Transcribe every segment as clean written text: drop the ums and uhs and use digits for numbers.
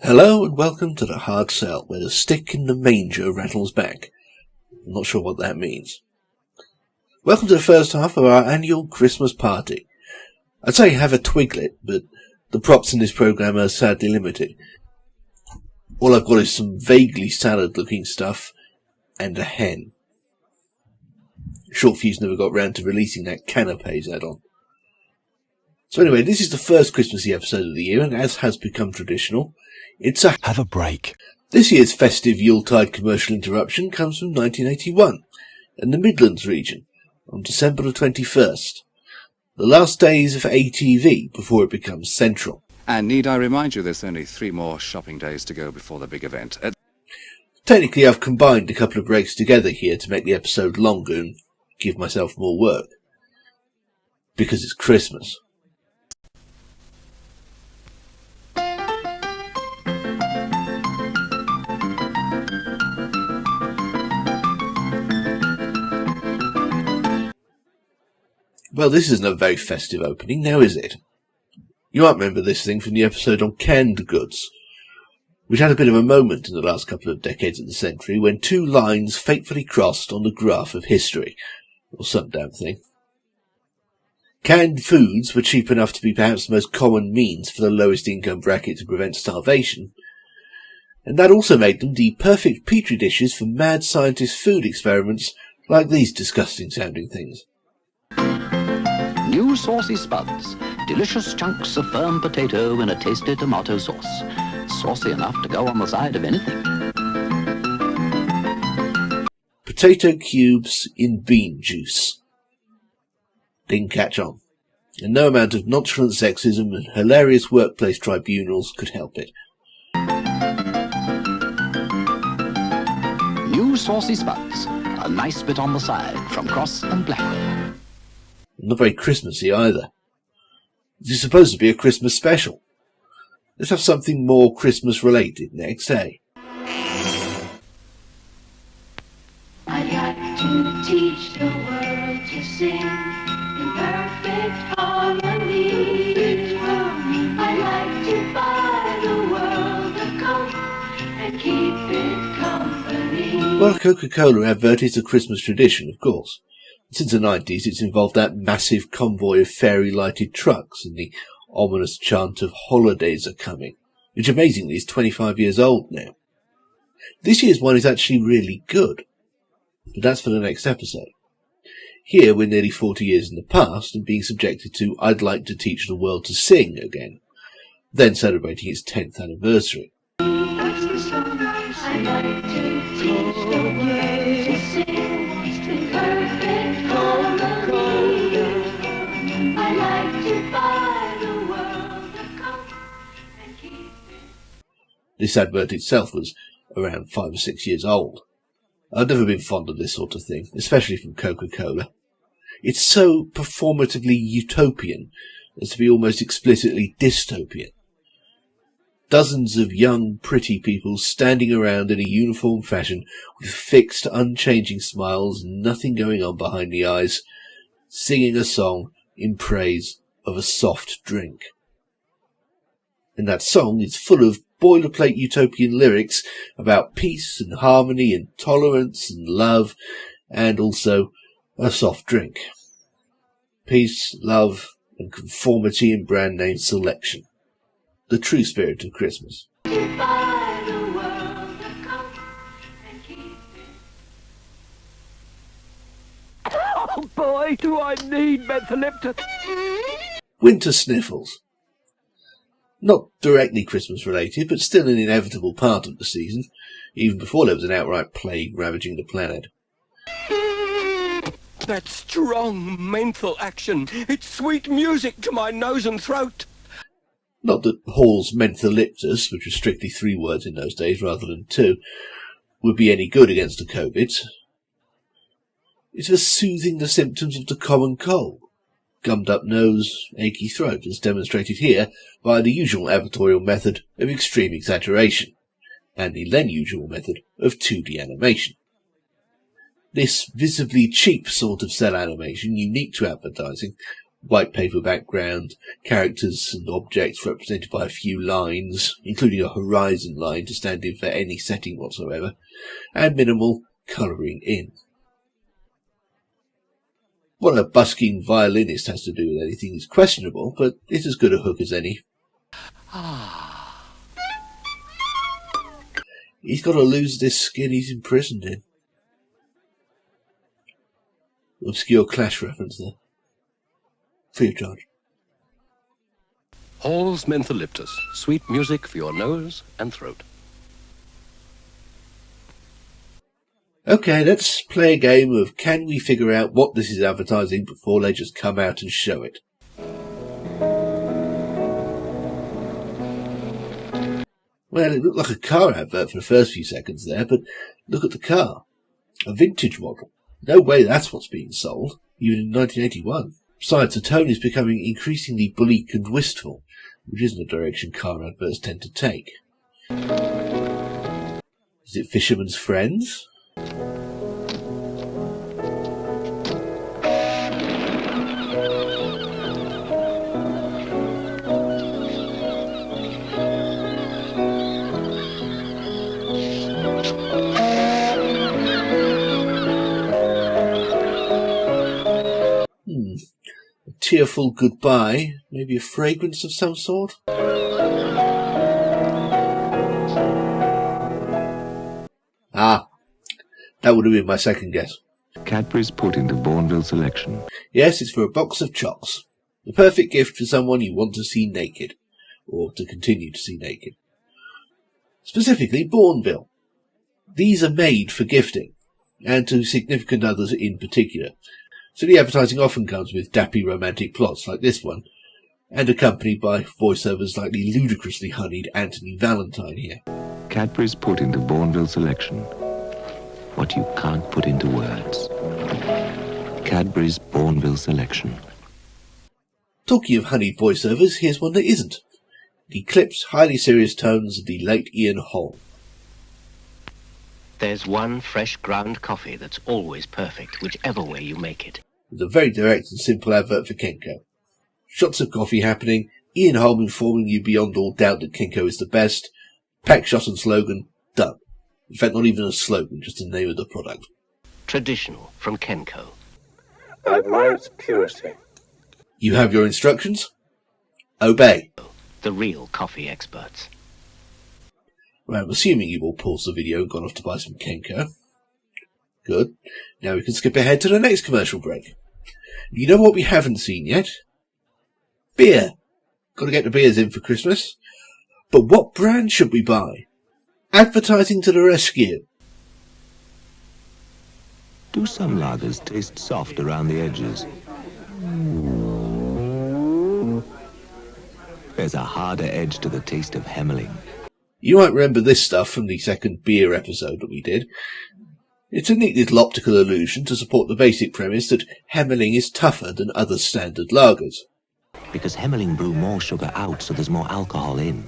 Hello and welcome to the hard sell, where the stick in the manger rattles back. I'm not sure what that means. Welcome to the first half of our annual Christmas party. I'd say have a twiglet, but the props in this programme are sadly limited. All I've got is some vaguely salad-looking stuff and a hen. Short Fuse never got round to releasing that canapes add-on. So anyway, this is the first Christmassy episode of the year, and as has become traditional, it's a have a break. This year's festive Yuletide commercial interruption comes from 1981, in the Midlands region, on December the 21st, the last days of ATV before it becomes central. And need I remind you, there's only 3 more shopping days to go before the big event. Technically, I've combined a couple of breaks together here to make the episode longer and give myself more work. Because it's Christmas. Well, this isn't a very festive opening, now is it? You might remember this thing from the episode on canned goods, which had a bit of a moment in the last couple of decades of the century when 2 lines fatefully crossed on the graph of history, or some damn thing. Canned foods were cheap enough to be perhaps the most common means for the lowest income bracket to prevent starvation, and that also made them the perfect petri dishes for mad scientist food experiments like these disgusting sounding things. New saucy spuds. Delicious chunks of firm potato in a tasty tomato sauce. Saucy enough to go on the side of anything. Potato cubes in bean juice. Didn't catch on. And no amount of nonchalant sexism and hilarious workplace tribunals could help it. New saucy spuds. A nice bit on the side from Cross and Black. Not very Christmassy either. This is supposed to be a Christmas special. Let's have something more Christmas related next, eh? I'd like to teach the world to sing in perfect harmony. I'd like to buy the world a Coke and keep it company. Well, Coca-Cola advert is a Christmas tradition, of course. Since the 90s, it's involved that massive convoy of fairy-lighted trucks and the ominous chant of holidays are coming, which amazingly is 25 years old now. This year's one is actually really good, but that's for the next episode. Here, we're nearly 40 years in the past and being subjected to I'd Like to Teach the World to Sing again, then celebrating its 10th anniversary. That's the song I'd like to teach the world to sing in perfect harmony. I'd like to buy the world a Coke and keep it. This advert itself was around 5 or 6 years old. I've never been fond of this sort of thing, especially from Coca-Cola. It's so performatively utopian as to be almost explicitly dystopian. Dozens of young, pretty people standing around in a uniform fashion with fixed, unchanging smiles and nothing going on behind the eyes, singing a song in praise of a soft drink. And that song is full of boilerplate utopian lyrics about peace and harmony and tolerance and love, and also a soft drink. Peace, love, and conformity in brand name selection. The true spirit of Christmas. Buy the world a Coke and keep it. Oh boy, do I need Mentho-Lyptus. Winter sniffles. Not directly Christmas related, but still an inevitable part of the season, even before there was an outright plague ravaging the planet. That strong menthol action. It's sweet music to my nose and throat. Not that Hall's Mentho-Lyptus, which was strictly 3 words in those days rather than 2, would be any good against the COVID. It was soothing the symptoms of the common cold. Gummed up nose, achy throat, as demonstrated here by the usual advertorial method of extreme exaggeration, and the then usual method of 2D animation. This visibly cheap sort of cell animation, unique to advertising, white paper background, characters and objects represented by a few lines, including a horizon line to stand in for any setting whatsoever, and minimal colouring in. What a busking violinist has to do with anything is questionable, but it's as good a hook as any. He's got to lose this skin he's imprisoned in. Obscure Clash reference there. Free of charge. Hall's Mentho-Lyptus. Sweet music for your nose and throat. Okay, let's play a game of can we figure out what this is advertising before they just come out and show it. Well, it looked like a car advert for the first few seconds there, but look at the car. A vintage model. No way that's what's being sold, even in 1981. Besides, the tone is becoming increasingly bleak and wistful, which isn't a direction car adverts tend to take. Is it Fisherman's Friends? A tearful goodbye, maybe a fragrance of some sort? Ah, that would have been my second guess. Cadbury's put into Bourneville selection. Yes, it's for a box of chocs. The perfect gift for someone you want to see naked, or to continue to see naked. Specifically, Bourneville. These are made for gifting, and to significant others in particular. So the advertising often comes with dappy romantic plots like this one, and accompanied by voiceovers like the ludicrously honeyed Anthony Valentine here. Cadbury's put into Bourneville selection. What you can't put into words. Cadbury's Bourneville selection. Talking of honeyed voiceovers, here's one that isn't. The clipped, highly serious tones of the late Ian Holm. There's one fresh ground coffee that's always perfect, whichever way you make it. With a very direct and simple advert for Kenko. Shots of coffee happening, Ian Holm informing you beyond all doubt that Kenko is the best, pack shot and slogan, done. In fact, not even a slogan, just the name of the product. Traditional from Kenko. Admire its purity. You have your instructions? Obey. The real coffee experts. Well, I'm assuming you've all paused the video and gone off to buy some Kenko. Good. Now we can skip ahead to the next commercial break. You know what we haven't seen yet? Beer. Got to get the beers in for Christmas. But what brand should we buy? Advertising to the rescue. Do some lagers taste soft around the edges? There's a harder edge to the taste of Hemmeling. You might remember this stuff from the second beer episode that we did. It's a neat little optical illusion to support the basic premise that Hemmeling is tougher than other standard lagers. Because Hemmeling brew more sugar out, so there's more alcohol in.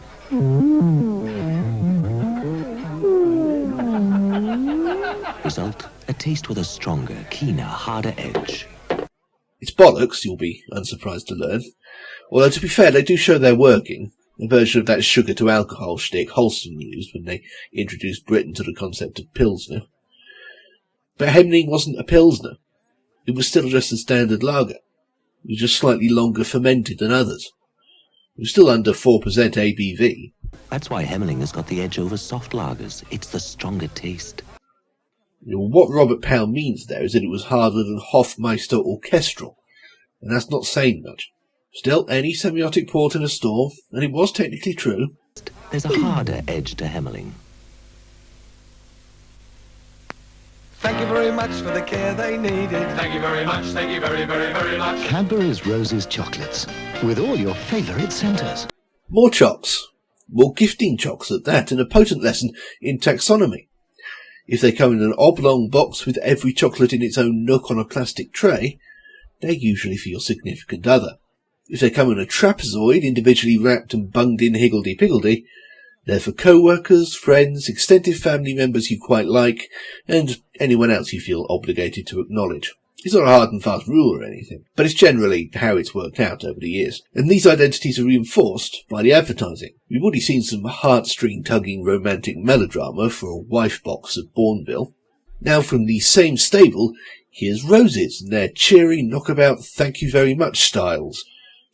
Result, a taste with a stronger, keener, harder edge. It's bollocks, you'll be unsurprised to learn. Although, to be fair, they do show they're working. A version of that sugar to alcohol shtick Holston used when they introduced Britain to the concept of Pilsner. But Hemmeling wasn't a Pilsner. It was still just a standard lager. It was just slightly longer fermented than others. It was still under 4% ABV. That's why Hemmeling has got the edge over soft lagers. It's the stronger taste. What Robert Powell means there is that it was harder than Hofmeister Orchestral, and that's not saying much. Still, any semiotic port in a store, and it was technically true. There's a harder edge to Hemmeling. Thank you very much for the care they needed. Thank you very much. Thank you very, very, very much. Cadbury's Roses chocolates, with all your favourite centres. More chocs. More gifting chocs at that, and a potent lesson in taxonomy. If they come in an oblong box with every chocolate in its own nook on a plastic tray, they're usually for your significant other. If they come in a trapezoid, individually wrapped and bunged in higgledy-piggledy, they're for co-workers, friends, extended family members you quite like, and anyone else you feel obligated to acknowledge. It's not a hard and fast rule or anything, but it's generally how it's worked out over the years. And these identities are reinforced by the advertising. We've already seen some heartstring-tugging romantic melodrama for a wife box at Bourneville. Now from the same stable, here's Roses and their cheery knockabout thank you very much styles,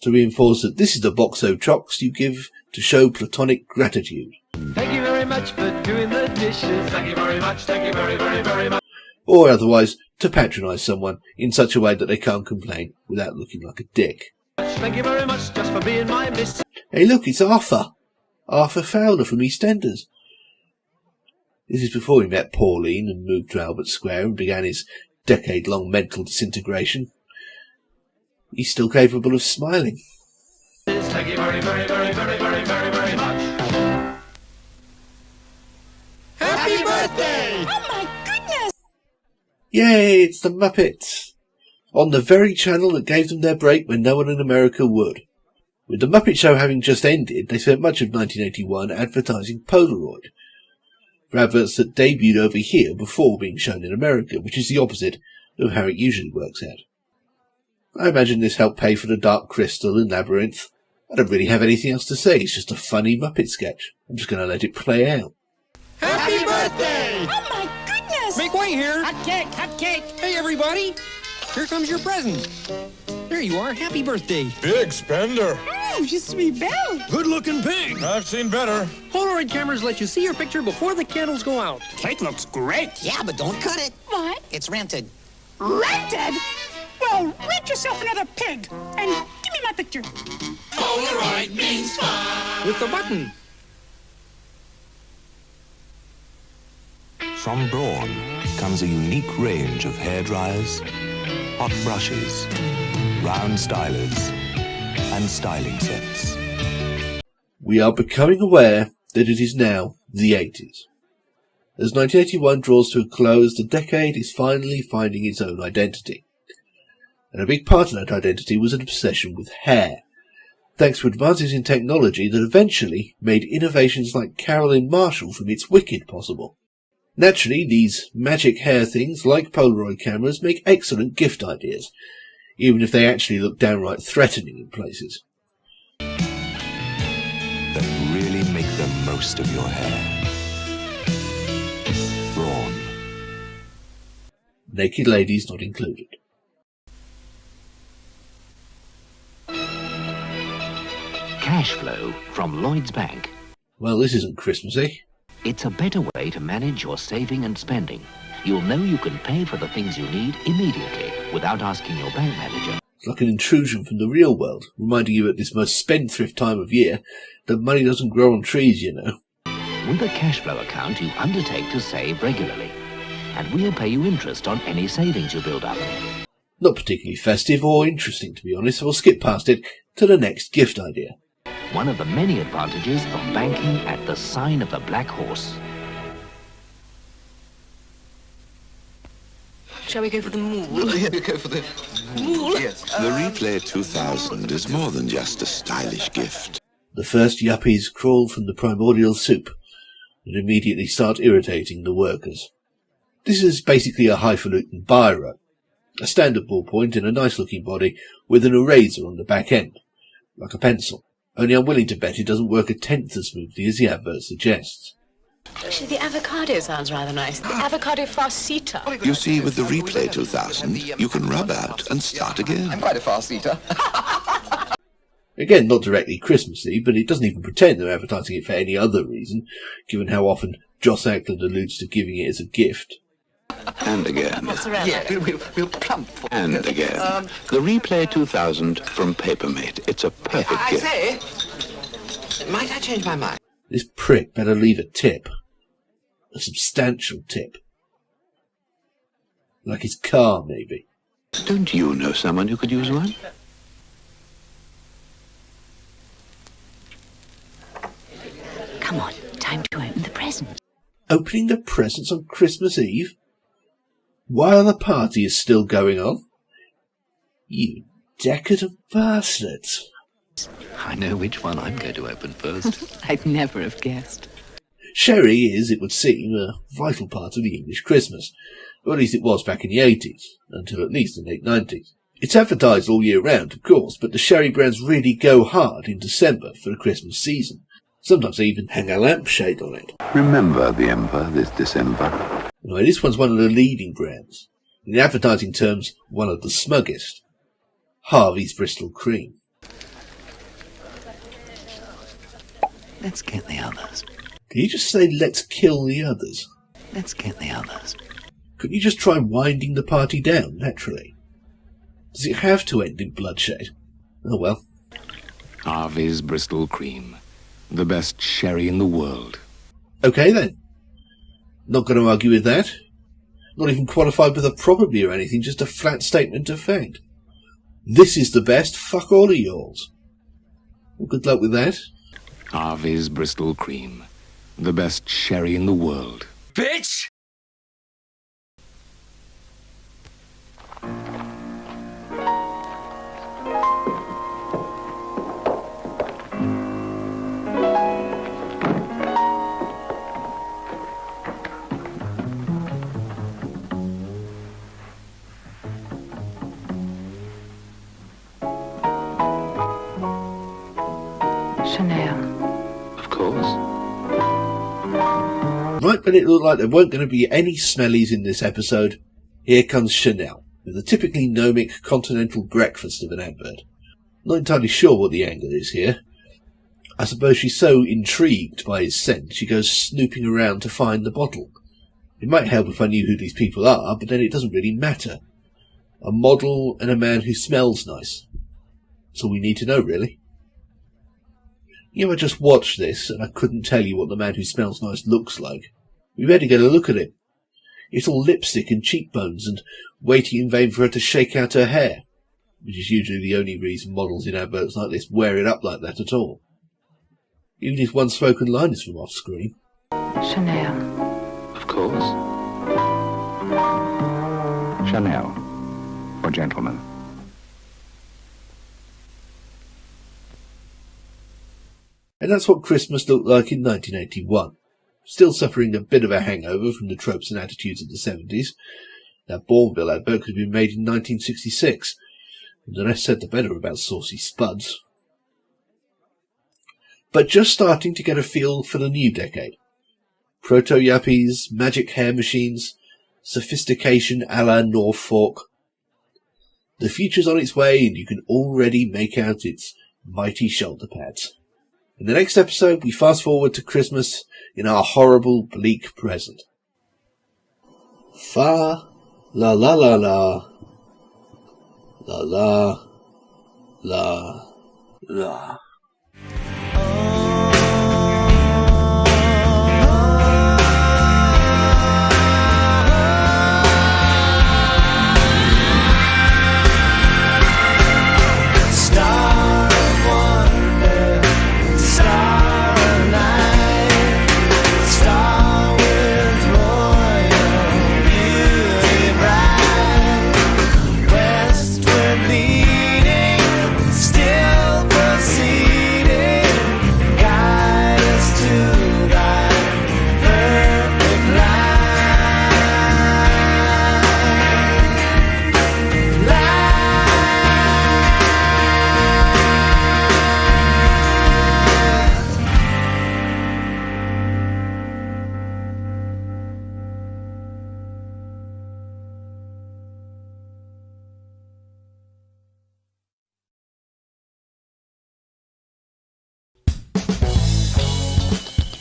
to reinforce that this is the box o' chocs you give to show platonic gratitude. Thank you very much for doing the dishes. Thank you very much. Thank you very, very, very much. Or otherwise, to patronise someone in such a way that they can't complain without looking like a dick. Thank you very much just for being my miss. Hey look, it's Arthur. Arthur Fowler from EastEnders. This is before he met Pauline and moved to Albert Square and began his decade-long mental disintegration. He's still capable of smiling. Thank you very, very, very, very, very, very, very much. Happy birthday! Oh my goodness! Yay, it's the Muppets! On the very channel that gave them their break when no one in America would. With the Muppet Show having just ended, they spent much of 1981 advertising Polaroid. For adverts that debuted over here before being shown in America, which is the opposite of how it usually works out. I imagine this helped pay for the Dark Crystal and Labyrinth. I don't really have anything else to say, it's just a funny Muppet sketch. I'm just going to let it play out. Happy birthday! Oh my goodness! Make way here! Hot cake! Hot cake! Hey, everybody! Here comes your present. There you are. Happy birthday. Big spender. Oh, je suis belle! Good-looking pig. I've seen better. Polaroid cameras let you see your picture before the candles go out. Cake looks great. Yeah, but don't cut it. What? It's rented. Rented? Well, rent yourself another pig and give me my picture. Polaroid means fun. With the button. From Braun comes a unique range of hairdryers, hot brushes, round stylers, and styling sets. We are becoming aware that it is now the 80s. As 1981 draws to a close, the decade is finally finding its own identity. And a big part of that identity was an obsession with hair, thanks to advances in technology that eventually made innovations like Carolyn Marshall from It's Wicked possible. Naturally, these magic hair things, like Polaroid cameras, make excellent gift ideas, even if they actually look downright threatening in places. That really make the most of your hair. Braun. Naked ladies not included. Cash flow from Lloyd's Bank. Well, this isn't Christmassy. It's a better way to manage your saving and spending. You'll know you can pay for the things you need immediately without asking your bank manager. It's like an intrusion from the real world, reminding you at this most spendthrift time of year that money doesn't grow on trees, you know. With a cash flow account, you undertake to save regularly, and we'll pay you interest on any savings you build up. Not particularly festive or interesting, to be honest, so we'll skip past it to the next gift idea. One of the many advantages of banking at the sign of the Black Horse. Shall we go for the mool? Yeah, we go for the mool. Yes. The Replay 2000 is more than just a stylish gift. The first yuppies crawl from the primordial soup and immediately start irritating the workers. This is basically a highfalutin biro, a standard ballpoint in a nice-looking body with an eraser on the back end, like a pencil. Only I'm willing to bet it doesn't work a tenth as smoothly as the advert suggests. Actually, the avocado sounds rather nice. The avocado farcita. You see, with the Replay 2000, you can rub out and start again. I'm quite a fast eater. Again, not directly Christmassy, but it doesn't even pretend they're advertising it for any other reason, given how often Joss Ackland alludes to giving it as a gift. And again. Mozzarella. Yeah, we'll plump for and again. The Replay 2000 from Papermate. It's a perfect gift. I say, might I change my mind? This prick better leave a tip. A substantial tip. Like his car, maybe. Don't you know someone who could use one? Come on, time to open the present. Opening the presents on Christmas Eve? While the party is still going on? You decadent bastards. I know which one I'm going to open first. I'd never have guessed. Sherry is, it would seem, a vital part of the English Christmas. Or at least it was back in the 80s, until at least the late 90s. It's advertised all year round, of course, but the sherry brands really go hard in December for the Christmas season. Sometimes they even hang a lampshade on it. Remember the Emperor this December. Anyway, this one's one of the leading brands. In advertising terms, one of the smuggest. Harvey's Bristol Cream. Let's get the others. Can you just say, let's kill the others? Let's get the others. Couldn't you just try winding the party down, naturally? Does it have to end in bloodshed? Oh well. Harvey's Bristol Cream. The best sherry in the world. Okay then. Not going to argue with that. Not even qualified with a probably or anything, just a flat statement of fact. This is the best, fuck all of yours. Well, good luck with that. Harvey's Bristol Cream. The best sherry in the world. Bitch! Of course. Right when it looked like there weren't going to be any smellies in this episode, here comes Chanel, with a typically gnomic continental breakfast of an advert. Not entirely sure what the angle is here. I suppose she's so intrigued by his scent she goes snooping around to find the bottle. It might help if I knew who these people are, but then it doesn't really matter. A model and a man who smells nice. That's all we need to know, really. You know, I just watched this, and I couldn't tell you what the man who smells nice looks like. We better get a look at it. It's all lipstick and cheekbones, and waiting in vain for her to shake out her hair, which is usually the only reason models in adverts like this wear it up like that at all. Even his one-spoken line is from off-screen. Chanel. Of course. Chanel. For gentlemen. And that's what Christmas looked like in 1981. Still suffering a bit of a hangover from the tropes and attitudes of the 70s. That Bourneville advert could have been made in 1966. And the less said the better about saucy spuds. But just starting to get a feel for the new decade. Proto-yuppies, magic hair machines, sophistication a la Norfolk. The future's on its way and you can already make out its mighty shoulder pads. In the next episode, we fast forward to Christmas in our horrible, bleak present. Fa, la la la la, la la, la, la.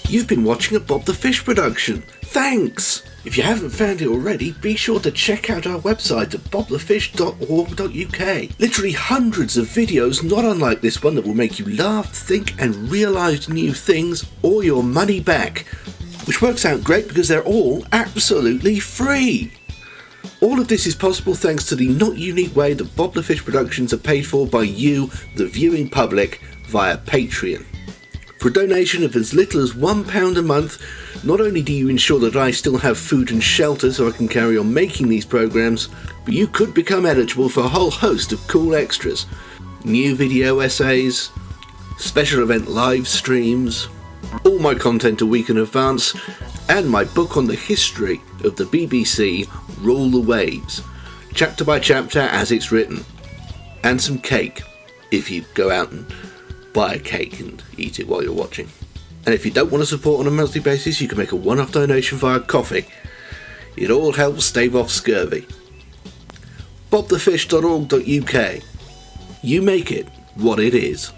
You've been watching a Bob the Fish production. Thanks! If you haven't found it already, be sure to check out our website at bobthefish.org.uk. Literally hundreds of videos not unlike this one that will make you laugh, think and realise new things or your money back. Which works out great because they're all absolutely free. All of this is possible thanks to the not unique way that Bob the Fish productions are paid for by you, the viewing public, via Patreon. For a donation of as little as £1 a month, not only do you ensure that I still have food and shelter so I can carry on making these programmes, but you could become eligible for a whole host of cool extras. New video essays, special event live streams, all my content a week in advance, and my book on the history of the BBC, Rule the Waves, chapter by chapter as it's written. And some cake, if you go out and buy a cake and eat it while you're watching. And if you don't want to support on a monthly basis, you can make a one-off donation via Coffee. It all helps stave off scurvy. bobthefish.org.uk. You make it what it is.